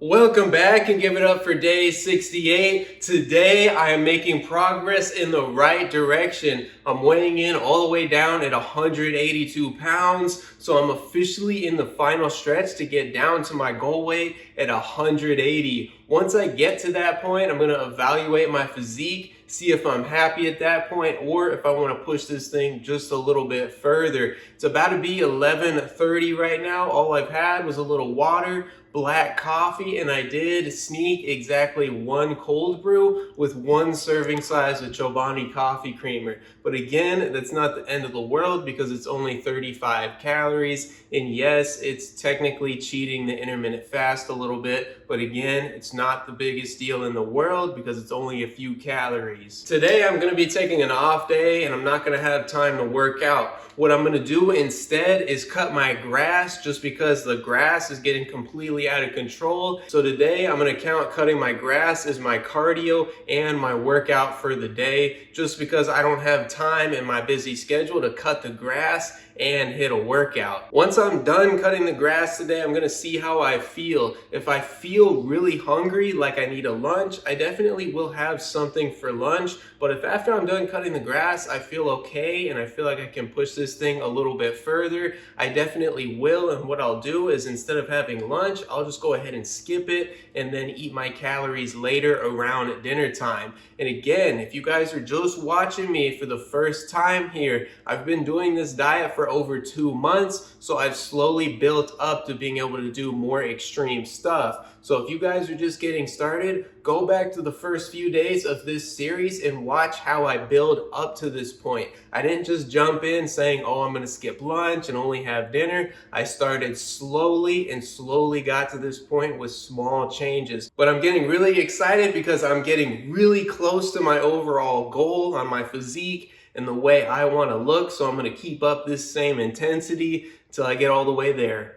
Welcome back and give it up for day 68. Today I am making progress in the right direction. I'm weighing in all the way down at 182 pounds. So I'm officially in the final stretch to get down to my goal weight at 180. Once I get to that point, I'm going to evaluate my physique, see if I'm happy at that point or if I want to push this thing just a little bit further. It's about to be 11:30 right now. All I've had was a little water, black coffee, and I did sneak exactly one cold brew with one serving size of Chobani coffee creamer. But again, that's not the end of the world because it's only 35 calories. And yes, it's technically cheating the intermittent fast a little bit, but again, it's not the biggest deal in the world because it's only a few calories. Today, I'm gonna be taking an off day and I'm not gonna have time to work out. What I'm gonna do instead is cut my grass just because the grass is getting completely out of control. So today I'm gonna count cutting my grass as my cardio and my workout for the day just because I don't have time in my busy schedule to cut the grass and hit a workout. Once I'm done cutting the grass today, I'm gonna see how I feel. If I feel really hungry, like I need a lunch, I definitely will have something for lunch. But if after I'm done cutting the grass, I feel okay and I feel like I can push this thing a little bit further, I definitely will. And what I'll do is instead of having lunch, I'll just go ahead and skip it and then eat my calories later around dinner time. And again, if you guys are just watching me for the first time here, I've been doing this diet for over 2 months, so I've slowly built up to being able to do more extreme stuff. So if you guys are just getting started, go back to the first few days of this series and watch how I build up to this point. I didn't just jump in saying, oh, I'm gonna skip lunch and only have dinner. I started slowly and slowly got to this point with small changes. But I'm getting really excited because I'm getting really close to my overall goal on my physique and the way I wanna look. So I'm gonna keep up this same intensity till I get all the way there.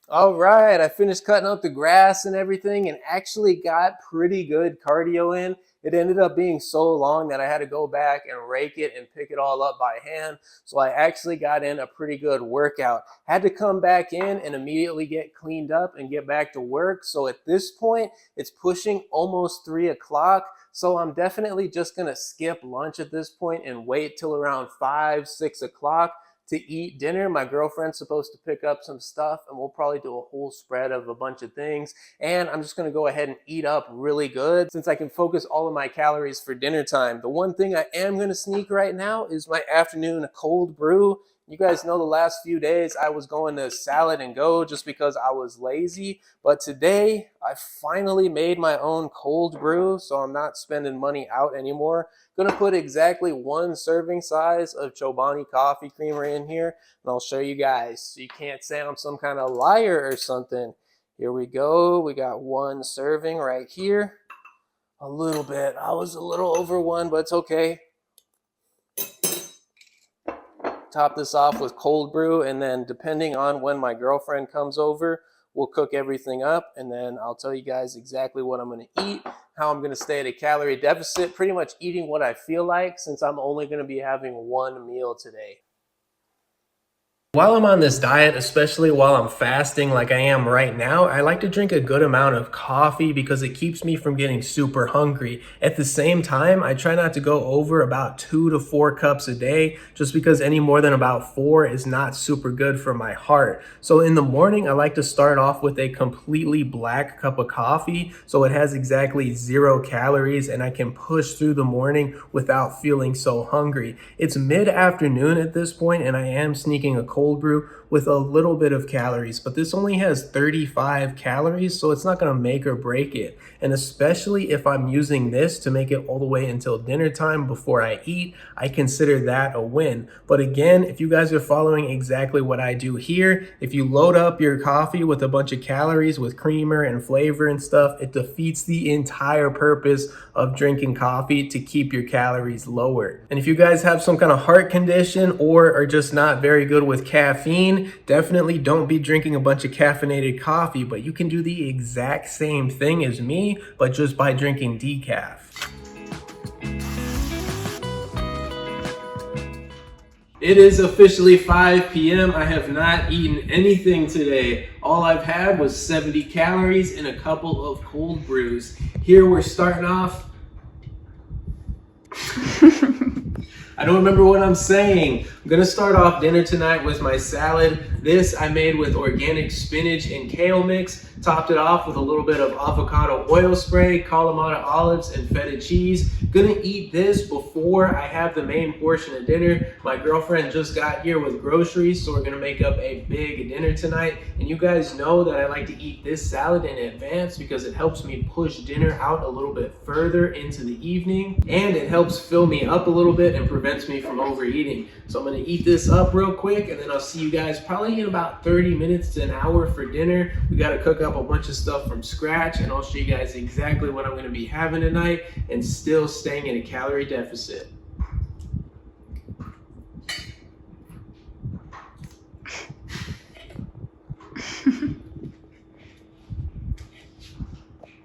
All right, I finished cutting up the grass and everything and actually got pretty good cardio in. It ended up being so long that I had to go back and rake it and pick it all up by hand. So I actually got in a pretty good workout. Had to come back in and immediately get cleaned up and get back to work. So at this point, it's pushing almost 3 o'clock. So I'm definitely just gonna skip lunch at this point and wait till around 5, 6 o'clock to eat dinner. My girlfriend's supposed to pick up some stuff and we'll probably do a whole spread of a bunch of things. And I'm just gonna go ahead and eat up really good since I can focus all of my calories for dinner time. The one thing I am gonna sneak right now is my afternoon cold brew. You guys know the last few days I was going to salad and go just because I was lazy. But today I finally made my own cold brew, so I'm not spending money out anymore. Gonna put exactly one serving size of Chobani coffee creamer in here, and I'll show you guys so you can't say I'm some kind of liar or something. Here we go. We got one serving right here. A little bit. I was a little over one, but it's okay. Top this off with cold brew, and then depending on when my girlfriend comes over, we'll cook everything up, and then I'll tell you guys exactly what I'm going to eat, how I'm going to stay at a calorie deficit, pretty much eating what I feel like since I'm only going to be having one meal today. While I'm on this diet, especially while I'm fasting like I am right now, I like to drink a good amount of coffee because it keeps me from getting super hungry. At the same time, I try not to go over about 2 to 4 cups a day just because any more than about 4 is not super good for my heart. So in the morning, I like to start off with a completely black cup of coffee so it has exactly 0 calories and I can push through the morning without feeling so hungry. It's mid-afternoon at this point and I am sneaking a cold brew with a little bit of calories, but this only has 35 calories, so it's not going to make or break it. And especially if I'm using this to make it all the way until dinner time before I eat, I consider that a win. But again, if you guys are following exactly what I do here, if you load up your coffee with a bunch of calories with creamer and flavor and stuff, it defeats the entire purpose of drinking coffee to keep your calories lower. And if you guys have some kind of heart condition or are just not very good with caffeine, definitely don't be drinking a bunch of caffeinated coffee, but you can do the exact same thing as me, but just by drinking decaf. It is officially 5 p.m. I have not eaten anything today. All I've had was 70 calories and a couple of cold brews. Here we're starting off. I don't remember what I'm saying. I'm gonna start off dinner tonight with my salad. This I made with organic spinach and kale mix. Topped it off with a little bit of avocado oil spray, Kalamata olives, and feta cheese. Gonna eat this before I have the main portion of dinner. My girlfriend just got here with groceries, so we're gonna make up a big dinner tonight. And you guys know that I like to eat this salad in advance because it helps me push dinner out a little bit further into the evening, and it helps fill me up a little bit and prevents me from overeating. So I'm gonna eat this up real quick, and then I'll see you guys probably in about 30 minutes to an hour for dinner. We gotta cook up a bunch of stuff from scratch, and I'll show you guys exactly what I'm gonna be having tonight and still staying in a calorie deficit.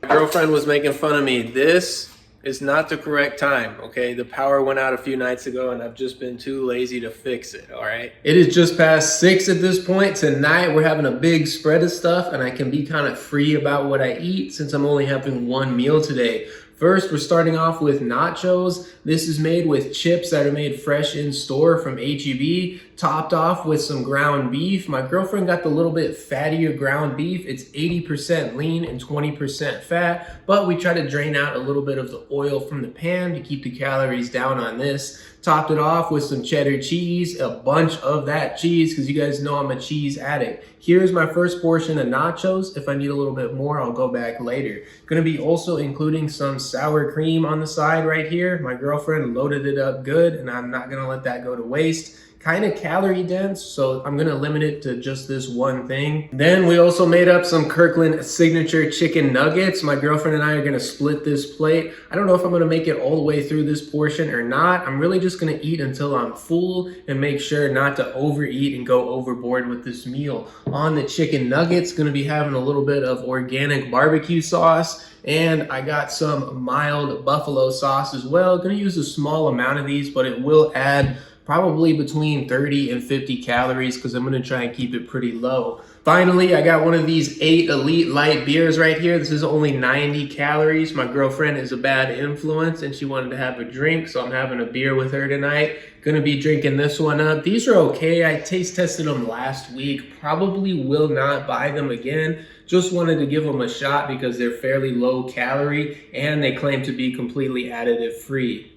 My girlfriend was making fun of me. This is not the correct time, okay? The power went out a few nights ago and I've just been too lazy to fix it, all right? It is just past 6 at this point. Tonight we're having a big spread of stuff and I can be kind of free about what I eat since I'm only having one meal today. First, we're starting off with nachos. This is made with chips that are made fresh in store from H-E-B, topped off with some ground beef. My girlfriend got the little bit fattier ground beef. It's 80% lean and 20% fat, but we try to drain out a little bit of the oil from the pan to keep the calories down on this. Topped it off with some cheddar cheese, a bunch of that cheese, because you guys know I'm a cheese addict. Here's my first portion of nachos. If I need a little bit more, I'll go back later. Gonna be also including some sour cream on the side right here. My girlfriend loaded it up good, and I'm not gonna let that go to waste. Kind of calorie dense, so I'm gonna limit it to just this one thing. Then we also made up some Kirkland signature chicken nuggets. My girlfriend and I are gonna split this plate. I don't know if I'm gonna make it all the way through this portion or not. I'm really just gonna eat until I'm full and make sure not to overeat and go overboard with this meal. On the chicken nuggets, gonna be having a little bit of organic barbecue sauce, and I got some mild buffalo sauce as well. Gonna use a small amount of these, but it will add probably between 30 and 50 calories because I'm gonna try and keep it pretty low. Finally, I got one of these 8 Elite Light beers right here. This is only 90 calories. My girlfriend is a bad influence and she wanted to have a drink, so I'm having a beer with her tonight. Gonna be drinking this one up. These are okay. I taste tested them last week. Probably will not buy them again. Just wanted to give them a shot because they're fairly low calorie and they claim to be completely additive free.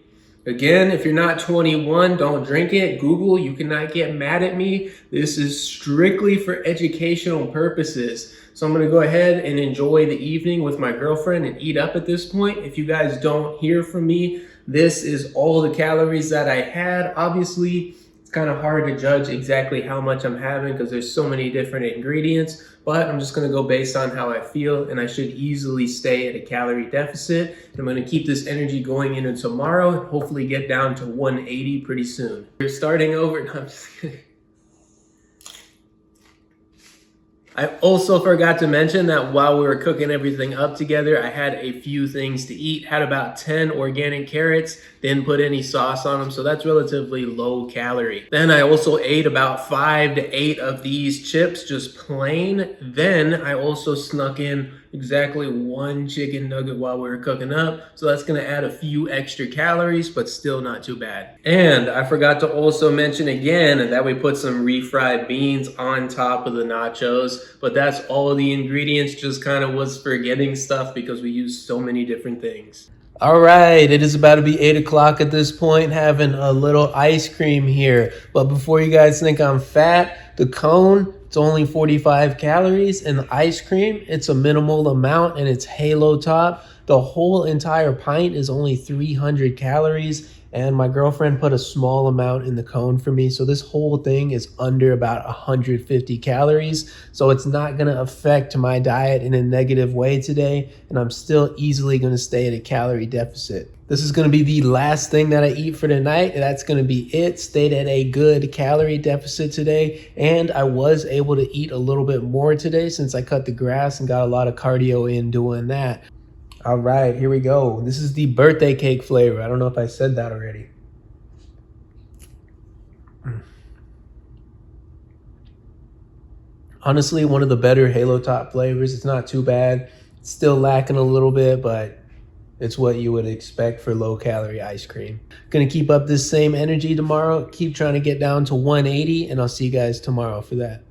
Again, if you're not 21, don't drink it. Google, you cannot get mad at me. This is strictly for educational purposes. So I'm gonna go ahead and enjoy the evening with my girlfriend and eat up at this point. If you guys don't hear from me, this is all the calories that I had. Obviously, it's kind of hard to judge exactly how much I'm having because there's so many different ingredients, but I'm just gonna go based on how I feel and I should easily stay at a calorie deficit. I'm gonna keep this energy going into tomorrow and hopefully get down to 180 pretty soon. We're starting over, no, I'm just kidding. I also forgot to mention that while we were cooking everything up together, I had a few things to eat. Had about 10 organic carrots, didn't put any sauce on them, so that's relatively low calorie. Then I also ate about 5 to 8 of these chips, just plain. Then I also snuck in exactly 1 chicken nugget while we were cooking up, so that's gonna add a few extra calories, but still not too bad. And I forgot to also mention again that we put some refried beans on top of the nachos, but that's all of the ingredients, just kind of was forgetting stuff because we use so many different things. All right, it is about to be 8 o'clock at this point, having a little ice cream here. But before you guys think I'm fat, the cone, it's only 45 calories, and the ice cream, it's a minimal amount and it's halo top. The whole entire pint is only 300 calories, and my girlfriend put a small amount in the cone for me. So this whole thing is under about 150 calories. So it's not gonna affect my diet in a negative way today, and I'm still easily gonna stay at a calorie deficit. This is gonna be the last thing that I eat for tonight. That's gonna be it. Stayed at a good calorie deficit today, and I was able to eat a little bit more today since I cut the grass and got a lot of cardio in doing that. All right, here we go. This is the birthday cake flavor. I don't know if I said that already. Honestly, one of the better Halo Top flavors. It's not too bad. It's still lacking a little bit, but it's what you would expect for low calorie ice cream. Gonna keep up this same energy tomorrow. Keep trying to get down to 180, and I'll see you guys tomorrow for that.